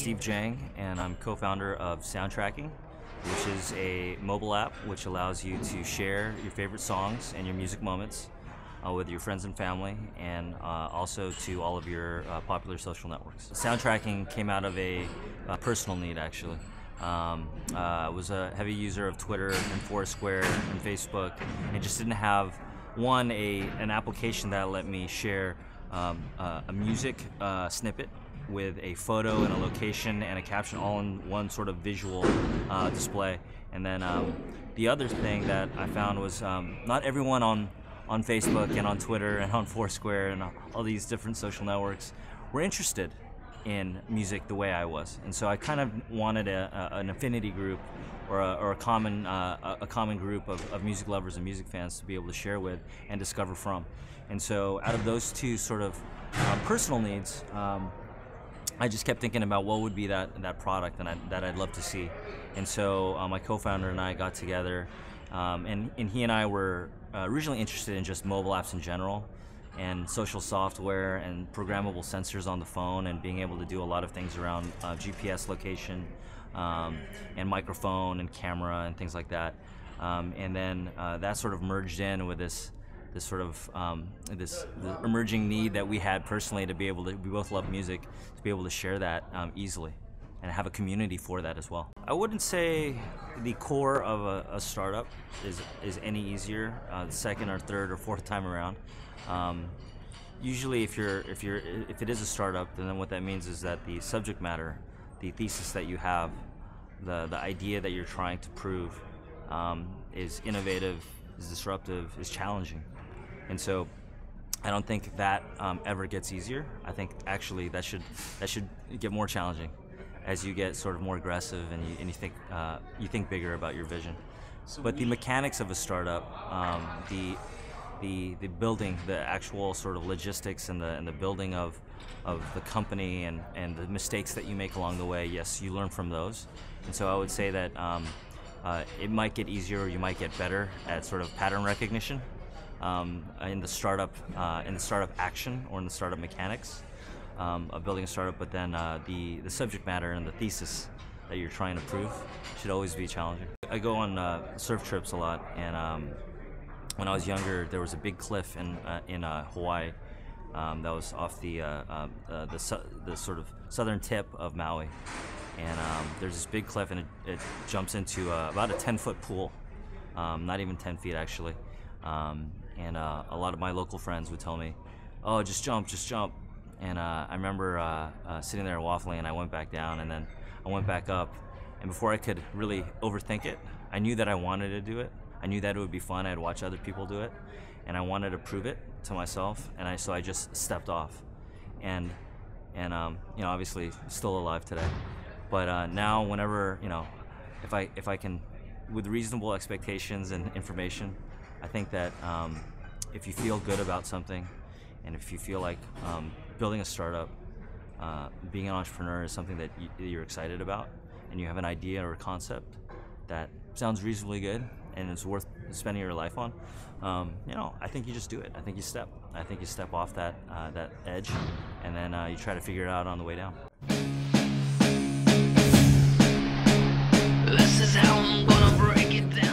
Steve Jang, and I'm co-founder of Soundtracking, which is a mobile app which allows you to share your favorite songs and your music moments with your friends and family, and also to all of your popular social networks. Soundtracking came out of a personal need, actually. I was a heavy user of Twitter and Foursquare and Facebook, and just didn't have an application that let me share a music snippet with a photo and a location and a caption all in one sort of visual display. And then the other thing that I found was not everyone on Facebook and on Twitter and on Foursquare and all these different social networks were interested in music the way I was, and so I kind of wanted an affinity group or a common group of music lovers and music fans to be able to share with and discover from. And so out of those two sort of personal needs, I just kept thinking about what would be that product that I'd love to see. And so my co-founder and I got together, and he and I were originally interested in just mobile apps in general, and social software and programmable sensors on the phone, and being able to do a lot of things around GPS location and microphone and camera and things like that. And then that sort of merged in with this emerging need that we had personally to be able to, we both love music, to be able to share that easily and have a community for that as well. I wouldn't say the core of a startup is any easier the second or third or fourth time around. Usually if it is a startup, then what that means is that the subject matter, the thesis that you have, the idea that you're trying to prove is innovative, is disruptive, is challenging. And so I don't think that ever gets easier. I think actually that should get more challenging as you get sort of more aggressive and you think bigger about your vision. But the mechanics of a startup, the building, the actual sort of logistics and the building of the company and the mistakes that you make along the way, yes, you learn from those. And so I would say that it might get easier, or you might get better at sort of pattern recognition in the startup action or in the startup mechanics of building a startup. But then the subject matter and the thesis that you're trying to prove should always be challenging. I go on surf trips a lot, and when I was younger, there was a big cliff in Hawaii that was off the sort of southern tip of Maui, and there's this big cliff, and it jumps into about a 10-foot pool, not even 10 feet actually, and a lot of my local friends would tell me, "Oh, just jump, just jump." And I remember sitting there waffling, and I went back down, and then I went back up, and before I could really overthink it, I knew that I wanted to do it. I knew that it would be fun. I'd watch other people do it, and I wanted to prove it to myself, and so I just stepped off. And you know, obviously still alive today. But now, whenever, you know, if I can, with reasonable expectations and information, I think that if you feel good about something, and if you feel like building a startup, being an entrepreneur is something that you're excited about, and you have an idea or a concept that sounds reasonably good and it's worth spending your life on, you know, I think you just do it. I think you step off that edge, and then you try to figure it out on the way down. This is how I'm gonna break it down.